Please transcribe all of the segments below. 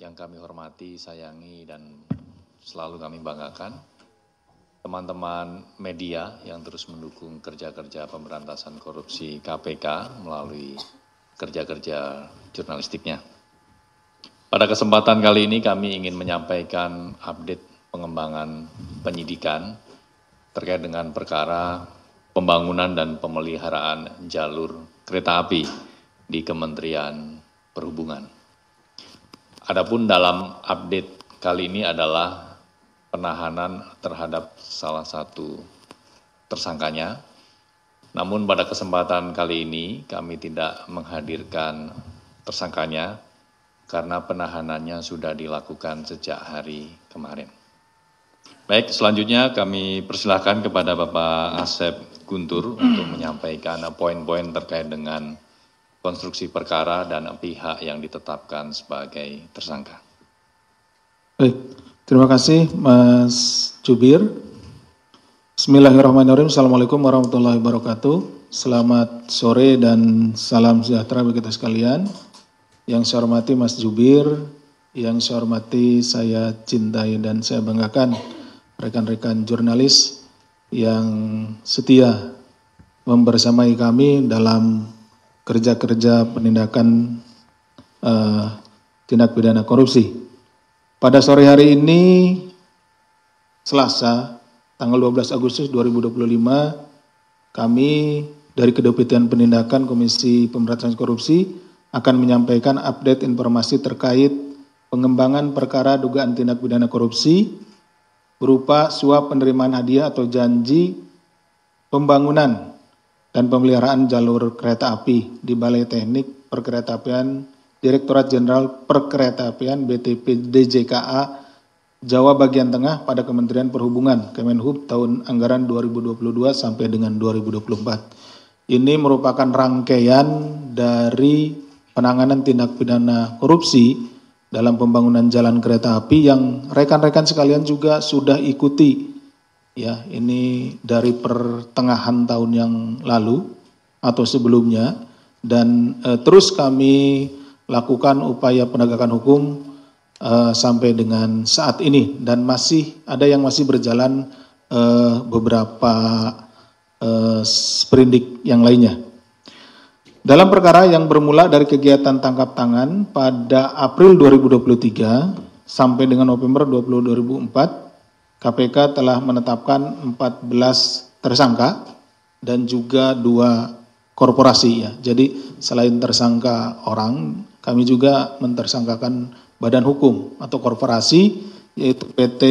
yang kami hormati, sayangi, dan selalu kami banggakan, teman-teman media yang terus mendukung kerja-kerja pemberantasan korupsi KPK melalui kerja-kerja jurnalistiknya. Pada kesempatan kali ini kami ingin menyampaikan update pengembangan penyidikan terkait dengan perkara pembangunan dan pemeliharaan jalur kereta api di Kementerian Perhubungan. Adapun dalam update kali ini adalah penahanan terhadap salah satu tersangkanya. Namun pada kesempatan kali ini kami tidak menghadirkan tersangkanya karena penahanannya sudah dilakukan sejak hari kemarin. Baik, selanjutnya kami persilahkan kepada Bapak Asep Guntur untuk menyampaikan poin-poin terkait dengan konstruksi perkara dan pihak yang ditetapkan sebagai tersangka. Baik, terima kasih Mas Jubir. Bismillahirrahmanirrahim. Assalamualaikum warahmatullahi wabarakatuh. Selamat sore dan salam sejahtera bagi kita sekalian. Yang saya hormati Mas Jubir, yang saya hormati, saya cintai dan saya banggakan rekan-rekan jurnalis yang setia membersamai kami dalam kerja-kerja penindakan tindak pidana korupsi. Pada sore hari ini, Selasa, tanggal 12 Agustus 2025, kami dari Kedeputian Penindakan Komisi Pemberantasan Korupsi akan menyampaikan update informasi terkait pengembangan perkara dugaan tindak pidana korupsi berupa suap penerimaan hadiah atau janji pembangunan dan pemeliharaan jalur kereta api di Balai Teknik Perkeretaapian Direktorat Jenderal Perkeretaapian BTP DJKA Jawa bagian tengah pada Kementerian Perhubungan Kemenhub tahun anggaran 2022 sampai dengan 2024. Ini merupakan rangkaian dari penanganan tindak pidana korupsi dalam pembangunan jalan kereta api yang rekan-rekan sekalian juga sudah ikuti. Ya, ini dari pertengahan tahun yang lalu atau sebelumnya dan terus kami lakukan upaya penegakan hukum sampai dengan saat ini dan masih ada yang masih berjalan beberapa sprindik yang lainnya. Dalam perkara yang bermula dari kegiatan tangkap tangan pada April 2023 sampai dengan November 2024, KPK telah menetapkan 14 tersangka dan juga 2 korporasi ya. Jadi selain tersangka orang, kami juga mentersangkakan badan hukum atau korporasi yaitu PT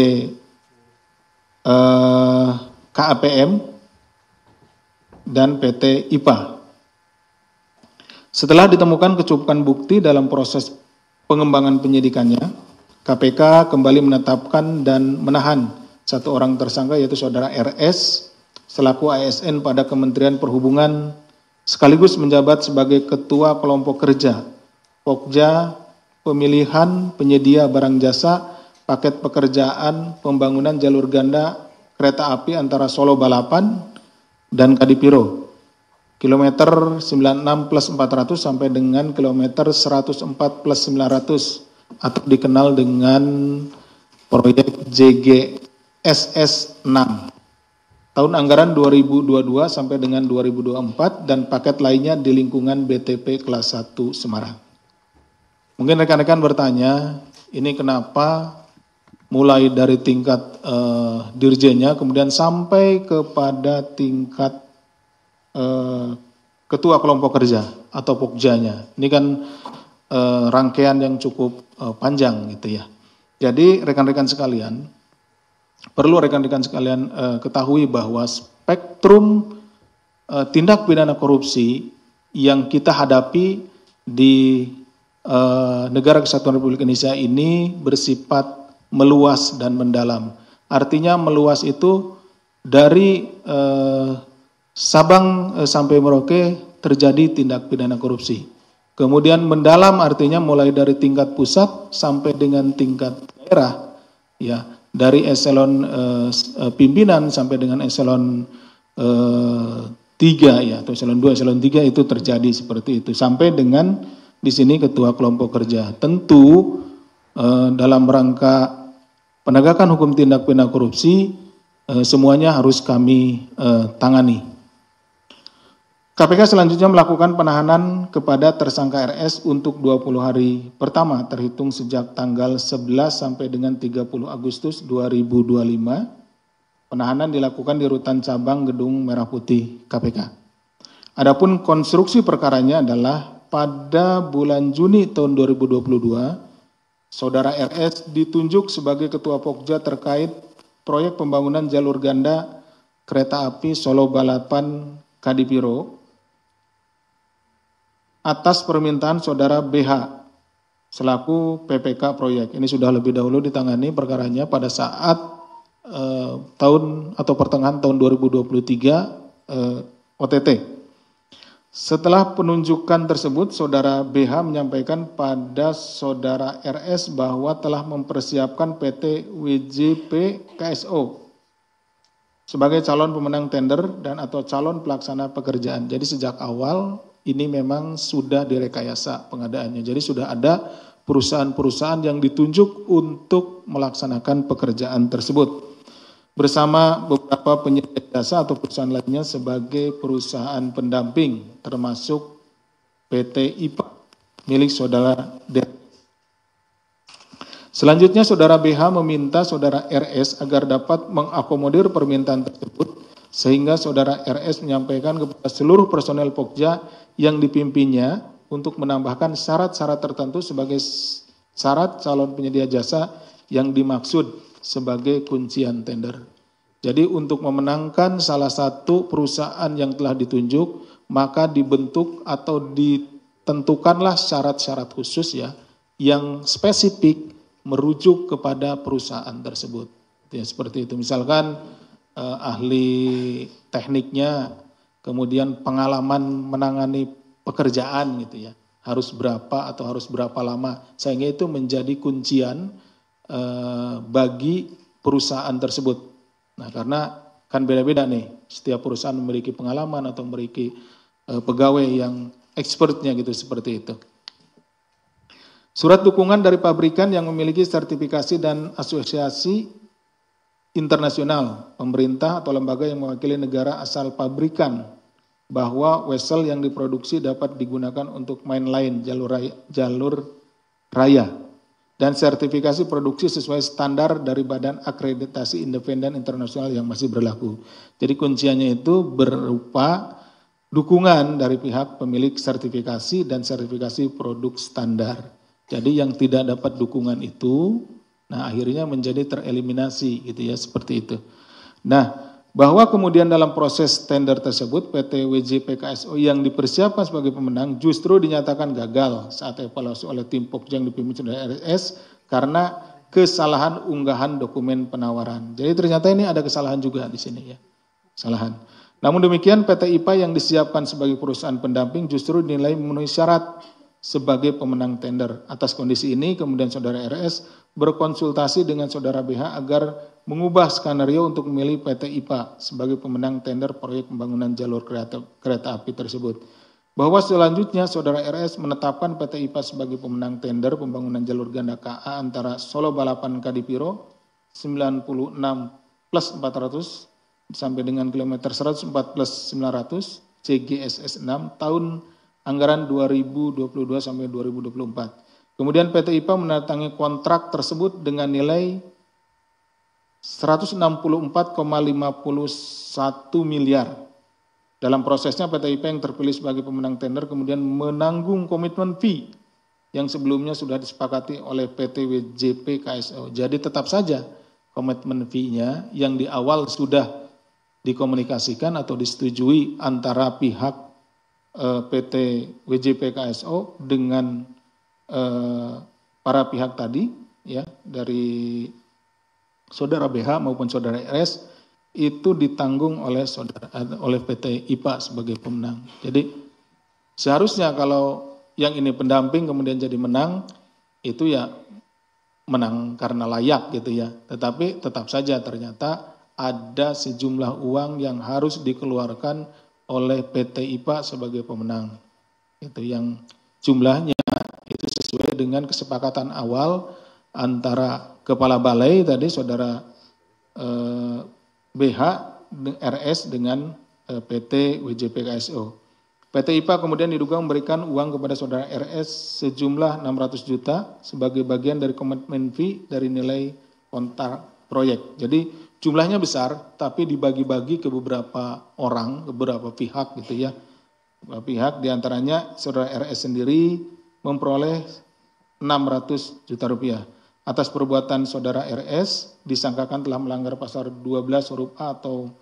KAPM dan PT IPA. Setelah ditemukan kecukupan bukti dalam proses pengembangan penyidikannya, KPK kembali menetapkan dan menahan 1 orang tersangka yaitu saudara RS selaku ASN pada Kementerian Perhubungan sekaligus menjabat sebagai Ketua Kelompok Kerja Pokja Pemilihan Penyedia Barang Jasa Paket Pekerjaan Pembangunan Jalur Ganda Kereta Api antara Solo Balapan dan Kadipiro kilometer 96 plus 400 sampai dengan kilometer 104 plus 900 atau dikenal dengan proyek JGSS 6 tahun anggaran 2022 sampai dengan 2024 dan paket lainnya di lingkungan BTP kelas 1 Semarang. Mungkin rekan-rekan bertanya, ini kenapa mulai dari tingkat dirjennya kemudian sampai kepada tingkat ketua kelompok kerja atau pokjanya. Ini kan rangkaian yang cukup panjang gitu ya. Jadi rekan-rekan sekalian, perlu rekan-rekan sekalian ketahui bahwa spektrum tindak pidana korupsi yang kita hadapi di Negara Kesatuan Republik Indonesia ini bersifat meluas dan mendalam. Artinya meluas itu dari Sabang sampai Merauke terjadi tindak pidana korupsi. Kemudian mendalam artinya mulai dari tingkat pusat sampai dengan tingkat daerah, ya dari eselon pimpinan sampai dengan eselon 3 ya atau eselon 2, eselon 3 itu terjadi seperti itu sampai dengan di sini ketua kelompok kerja. Tentu dalam rangka penegakan hukum tindak pidana korupsi, semuanya harus kami tangani. KPK selanjutnya melakukan penahanan kepada tersangka RS untuk 20 hari pertama terhitung sejak tanggal 11 sampai dengan 30 Agustus 2025. Penahanan dilakukan di Rutan Cabang Gedung Merah Putih KPK. Adapun konstruksi perkaranya adalah pada bulan Juni tahun 2022, Saudara RS ditunjuk sebagai Ketua Pokja terkait proyek pembangunan jalur ganda kereta api Solo Balapan Kadipiro atas permintaan Saudara BH selaku PPK proyek. Ini sudah lebih dahulu ditangani perkaranya pada saat tahun atau pertengahan tahun 2023 OTT. Setelah penunjukan tersebut, Saudara BH menyampaikan pada Saudara RS bahwa telah mempersiapkan PT WJP KSO sebagai calon pemenang tender dan atau calon pelaksana pekerjaan. Jadi sejak awal ini memang sudah direkayasa pengadaannya. Jadi sudah ada perusahaan-perusahaan yang ditunjuk untuk melaksanakan pekerjaan tersebut bersama beberapa penyedia jasa atau perusahaan lainnya sebagai perusahaan pendamping, termasuk PT IPA milik Saudara D. Selanjutnya Saudara BH meminta Saudara RS agar dapat mengakomodir permintaan tersebut sehingga Saudara RS menyampaikan kepada seluruh personel Pokja yang dipimpinnya untuk menambahkan syarat-syarat tertentu sebagai syarat calon penyedia jasa yang dimaksud sebagai kuncian tender. Jadi untuk memenangkan salah satu perusahaan yang telah ditunjuk, maka dibentuk atau ditentukanlah syarat-syarat khusus ya, yang spesifik merujuk kepada perusahaan tersebut. Ya, seperti itu. Misalkan ahli tekniknya, kemudian pengalaman menangani pekerjaan gitu ya, harus berapa atau harus berapa lama, sehingga itu menjadi kuncian bagi perusahaan tersebut. Nah, karena kan beda-beda nih, setiap perusahaan memiliki pengalaman atau memiliki pegawai yang expertnya gitu, seperti itu. Surat dukungan dari pabrikan yang memiliki sertifikasi dan asosiasi internasional, pemerintah atau lembaga yang mewakili negara asal pabrikan bahwa wesel yang diproduksi dapat digunakan untuk mainline jalur raya dan sertifikasi produksi sesuai standar dari Badan Akreditasi Independen Internasional yang masih berlaku. Jadi kunciannya itu berupa dukungan dari pihak pemilik sertifikasi dan sertifikasi produk standar. Jadi yang tidak dapat dukungan itu, nah akhirnya menjadi tereliminasi gitu ya, seperti itu. Nah, bahwa kemudian dalam proses tender tersebut PT WJP KSO yang dipersiapkan sebagai pemenang justru dinyatakan gagal saat evaluasi oleh tim Pokja yang dipimpin Saudara RS karena kesalahan unggahan dokumen penawaran. Jadi ternyata ini ada kesalahan juga di sini ya, kesalahan. Namun demikian PT IPA yang disiapkan sebagai perusahaan pendamping justru dinilai memenuhi syarat sebagai pemenang tender. Atas kondisi ini kemudian Saudara RS berkonsultasi dengan Saudara BH agar mengubah skenario untuk memilih PT IPA sebagai pemenang tender proyek pembangunan jalur kereta api tersebut. Bahwa selanjutnya Saudara RS menetapkan PT IPA sebagai pemenang tender pembangunan jalur ganda KA antara Solo Balapan Kadipiro 96 plus 400 sampai dengan kilometer 104 plus 900 CGSS 6 tahun anggaran 2022 sampai 2024. Kemudian PT IPA menandatangani kontrak tersebut dengan nilai 164,51 miliar. Dalam prosesnya PT IPA yang terpilih sebagai pemenang tender kemudian menanggung komitmen fee yang sebelumnya sudah disepakati oleh PT WJP KSO. Jadi tetap saja komitmen fee-nya yang di awal sudah dikomunikasikan atau disetujui antara pihak PT WJP KSO dengan para pihak tadi ya, dari Saudara BH maupun Saudara RS itu ditanggung oleh PT IPA sebagai pemenang. Jadi seharusnya kalau yang ini pendamping kemudian jadi menang, itu ya menang karena layak gitu ya. Tetapi tetap saja ternyata ada sejumlah uang yang harus dikeluarkan oleh PT IPA sebagai pemenang. Itu yang jumlahnya itu sesuai dengan kesepakatan awal antara Kepala Balai tadi Saudara BH RS dengan PT WJP KSO. PT IPA kemudian diduga memberikan uang kepada Saudara RS sejumlah 600 juta sebagai bagian dari komitmen fee dari nilai kontrak proyek. Jadi jumlahnya besar tapi dibagi-bagi ke beberapa orang, ke beberapa pihak gitu ya. Beberapa pihak diantaranya Saudara RS sendiri memperoleh 600 juta rupiah. Atas perbuatan Saudara RS disangkakan telah melanggar pasal 12 huruf A atau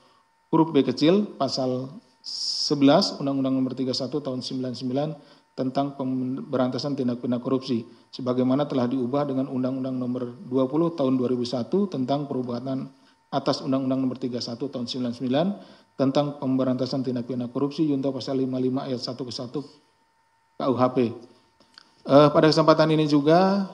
huruf B kecil pasal 11 Undang-Undang Nomor 31 Tahun 99 tentang pemberantasan tindak pidana korupsi sebagaimana telah diubah dengan Undang-Undang Nomor 20 Tahun 2001 tentang perubahan atas Undang-Undang Nomor 31 Tahun 99 tentang pemberantasan tindak pidana korupsi junto pasal 55 ayat 1 ke 1 KUHP. Pada kesempatan ini juga